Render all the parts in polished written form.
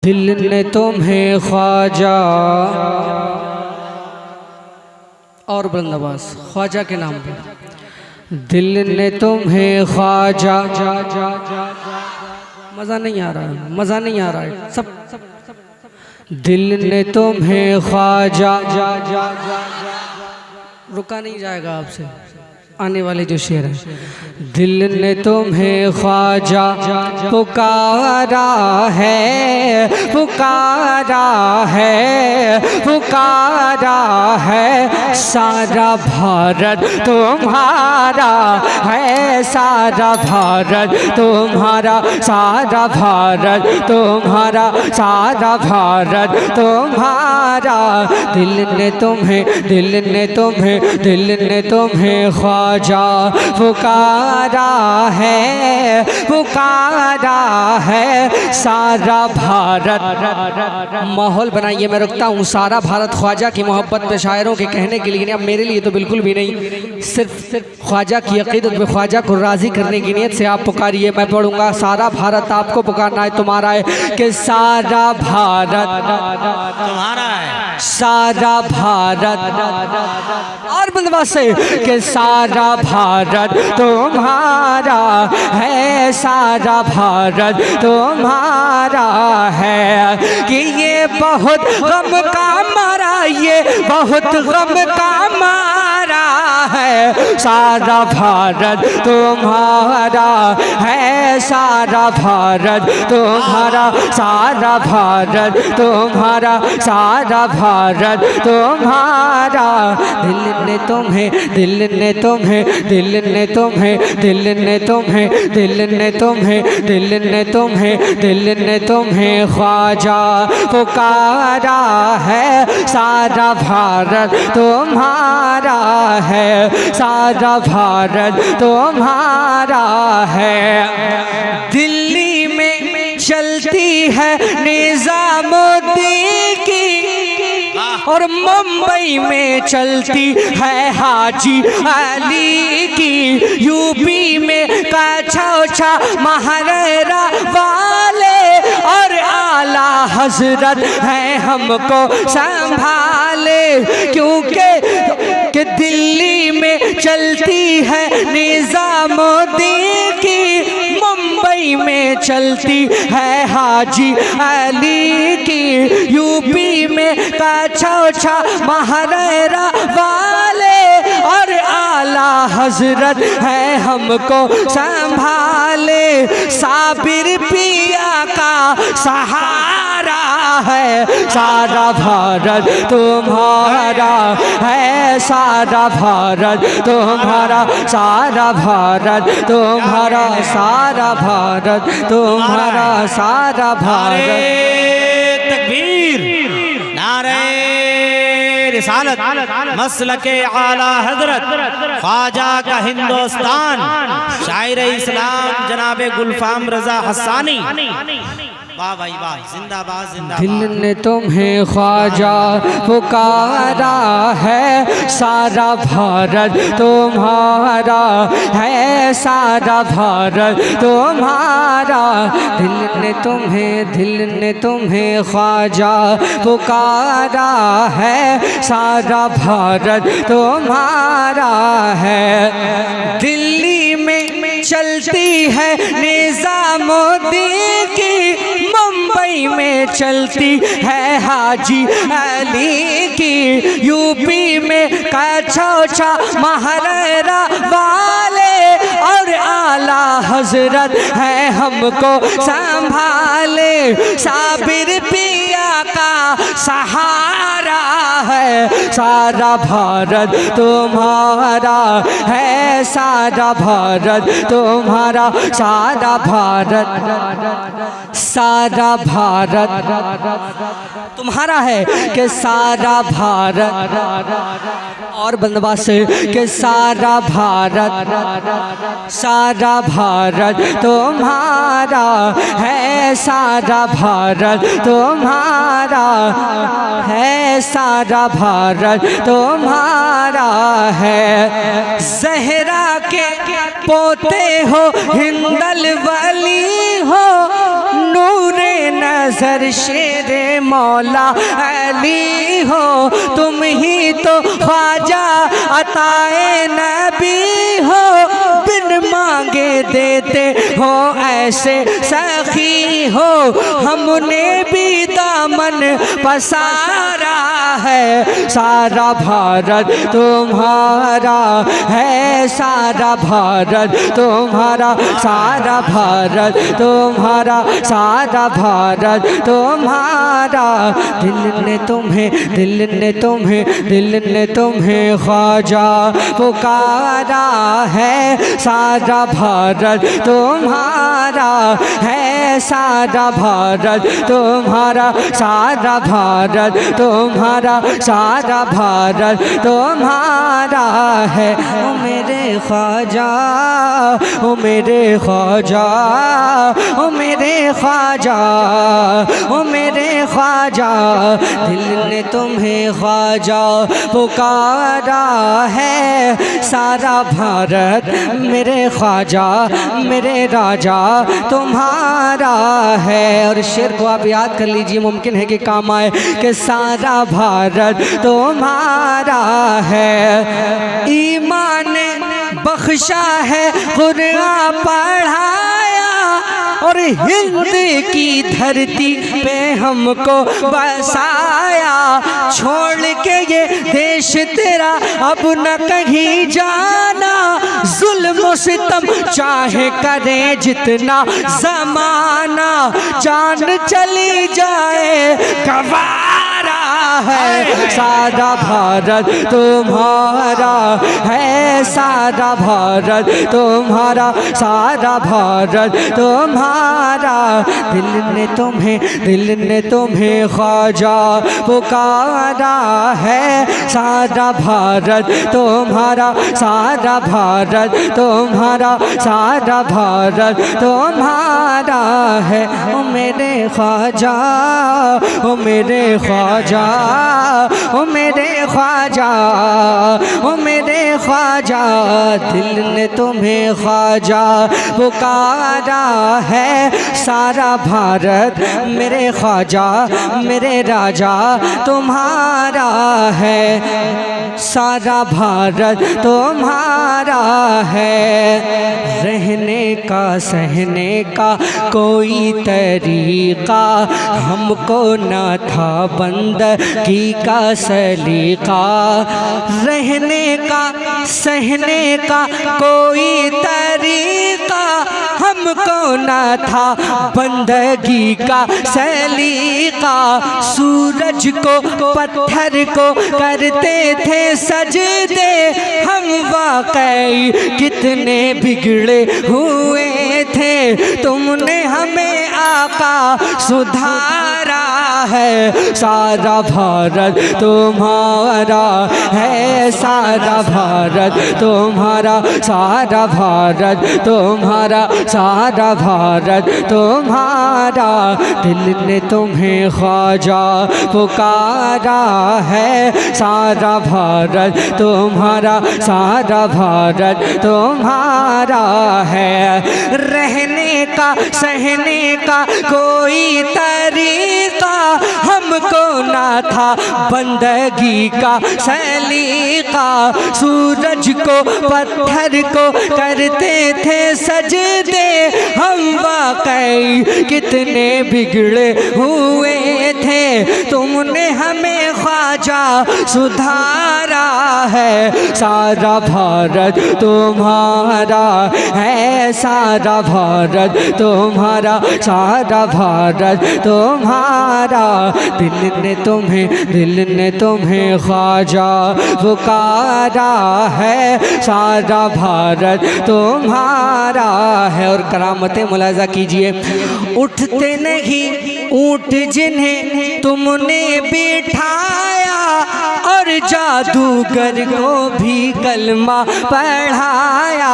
दिल ने तुम्हें ख्वाजा और बुलंदाबाज ख्वाजा के नाम पे, दिल ने तुम्हें ख्वाजा, मज़ा नहीं आ रहा है, मज़ा नहीं आ रहा है सब, दिल ने तुम्हें ख्वाजा, रुका नहीं जाएगा आपसे आने वाले जो शेर है। दिल ने तुम्हें ख्वाजा पुकारा है, पुकारा है, पुकारा है, सारा भारत तुम्हारा है, सारा भारत तुम्हारा, सारा भारत तुम्हारा, सारा भारत तुम्हारा। दिल ने तुम्हें, दिल ने तुम्हें, दिल ने तुम्हें ख्वाजा पुकारा है, पुकारा है, सारा भारत। माहौल बनाइए, मैं रुकता हूँ। सारा भारत ख्वाजा की मोहब्बत में शायरों के कहने के लिए नहीं, अब मेरे लिए तो बिल्कुल भी नहीं, सिर्फ ख्वाजा की अकीदत में ख्वाजा को राज़ी करने की नीयत से आप पुकारिए। मैं पढ़ूंगा, सारा भारत आपको पुकारना है, तुम्हारा है, कि सारा भारत तुम्हारा है, सारा भारत, और बंदवा से कि सारा भारत तुम्हारा है, सारा भारत तुम्हारा है, कि ये बहुत गम का मारा, ये बहुत गम का मारा है, सारा भारत तुम्हारा है, सारा भारत तुम्हारा, सारा भारत तुम्हारा, सारा भारत तुम्हारा। दिल ने तुम्हें, दिल ने तुम्हें, दिल ने तुम्हें, दिल ने तुम्हें, दिल ने तुम्हें, दिल ने तुम्हें, दिल ने तुम्हें ख्वाजा पुकारा है, सारा भारत तुम्हारा है, सारा भारत तुम्हारा है। दिल्ली में चलती है निजामुद्दीन की, और मुंबई में चलती है हाजी अली की, यूपी में काछा महारारा वाले, और आला हजरत हैं हमको संभाले, क्योंकि कि दिल्ली में चलती है निजामुद्दीन की, मुंबई में चलती है हाजी अली की, यूपी में काछा महारारा वाले, और आला हजरत है हमको संभाले, साबिर पिया का सहारा है, सारा भारत तुम्हारा है, सारा भारत तुम्हारा, सारा भारत तुम्हारा, सारा भारत तुम्हारा, सारा भारत। तकबीर, नारे रिसालत, मसलके आला हजरत ख्वाजा का हिंदुस्तान, शायर इस्लाम जनाबे गुलफाम रजा हसानी। वाह भाई वाह, जिंदाबाद जिंदाबाद। दिल ने तुम्हें ख्वाजा पुकारा है, सारा भारत तुम्हारा है, सारा भारत तुम्हारा। दिल ने तुम्हें, दिल ने तुम्हें ख्वाजा पुकारा है, सारा भारत तुम्हारा है। दिल्ली में चलती है निजामुद्दीन की, मुंबई में चलती है हाजी अली की, यूपी में काछा महारारा वाले, और आला हजरत है हमको संभाले, साबिर पिया का सहारा है, सारा भारत तुम्हारा है, सारा भारत तुम्हारा, सारा भारत, सारा भारत तुम्हारा है, कि सारा भारत, और बंदवा से कि सारा भारत, सारा भारत तुम्हारा है, सारा भारत तुम्हारा है, सारा भारत तुम्हारा है। ज़हरा के पोते हो, हिंदल वली हो, नूरे न नजर शेरे मौला अली हो, तुम ही तो ख्वाजा अताए नबी हो, बिन मांगे देते हो ऐसे सखी हो, हमने भी दामन पसारा है, सारा भारत तुम्हारा है, सारा भारत तुम्हारा, सारा भारत तुम्हारा, सारा भारत तुम्हारा, दिल ने तुम्हें, दिल ने तुम्हें, दिल ने तुम्हें ख्वाजा पुकारा है, सारा भारत तुम्हारा है, सारा भारत तुम्हारा, सारा भारत तुम्हारा, सारा भारत तुम्हारा है। ओ मेरे ख्वाजा, ओ मेरे ख्वाजा, ओ मेरे ख्वाजा, ओ मेरे ख्वाजा, दिल ने तुम्हें ख्वाजा पुकारा है, सारा भारत मेरे ख्वाजा मेरे राजा तुम्हारा है। और शेर को आप याद कर लीजिए, मुमकिन है कि काम आए, कि सारा भारत तुम्हारा है, ईमान बख्शा है, कुरान पढ़ाया, और हिंद की धरती पे हमको बसाया, छोड़ के ये देश तेरा अब न कहीं जाना, जुल्म सितम चाहे करे जितना जमाना, जान चली जाए गवारा है, सारा भारत तुम्हारा है, सारा भारत तुम्हारा, सारा भारत तुम्हारा, दिल ने तुम्हें, दिल ने तुम्हें ख्वाजा पुकारा है, सारा भारत तुम्हारा, सारा भारत तुम्हारा, सारा भारत तुम्हारा है। ओ मेरे ख्वाजा, ओ मेरे ख्वाजा, ओ मेरे ख्वाजा, ओ मेरे ख्वाजा, दिल ने तुम्हें ख्वाजा पुकारा है, सारा भारत मेरे ख्वाजा मेरे राजा तुम्हारा है, सारा भारत तुम्हारा है। रहने का सहने का कोई तरीका हमको न था बंदगी का सलीका, रहने का सहने का कोई तरीका हमको न था बंदगी का सलीका, सूरज को पत्थर को करते थे सजदे, हम वाकई कितने बिगड़े हुए थे, तुमने हमें आका सुधारा है, सारा भारत तुम्हारा है, सारा भारत तुम्हारा, सारा भारत तुम्हारा, सारा भारत तुम्हारा, दिल ने तुम्हें ख्वाजा पुकारा है, सारा भारत तुम्हारा, सारा भारत तुम्हारा है। रहने का सहने का कोई तरीका हमको ना था बंदगी का सलीका, सूरज को पत्थर को करते थे सजदे, हम वाकई कितने बिगड़े हुए थे, तुमने हमें ख्वाजा सुधारा है, सारा भारत तुम्हारा है, सारा भारत तुम्हारा, सारा भारत तुम्हारा, दिल ने तुम्हें ख्वाजा पुकारा है, सारा भारत तुम्हारा है। और करामतें मुलाजा कीजिए, उठते नहीं ऊंट जिन्हें तुमने बिठाया, और जादूगर को भी कलमा पढ़ाया।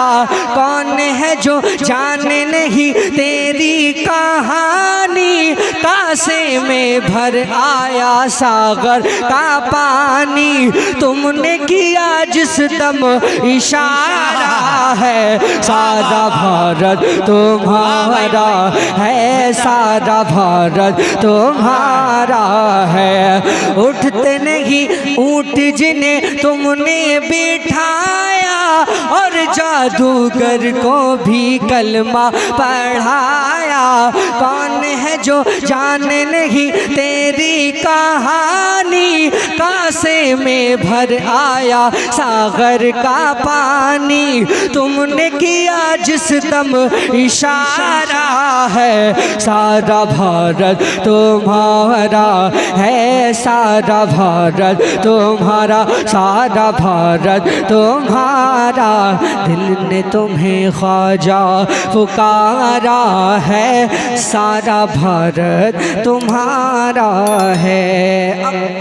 कौन है जो जाने नहीं तेरी कहानी, कासे में भर आया सागर का पानी। तुमने किया जिस दम इशारा है, सारा भारत तुम्हारा है, सारा भारत तुम्हारा है। उठते नहीं ऊंट जिन्हें तुमने बिठाया, और जादूगर को भी कलमा पढ़ाया। कौन है जो जाने नहीं तेरी कहानी, कासे में भर आया सागर का पानी। तुमने किया जिस दम इशारा है, सारा भारत तुम्हारा है, सारा भारत तुम्हारा, सारा भारत तुम्हारा। दिल ने तुम्हें ख्वाजा पुकारा है, सारा भारत तुम्हारा है।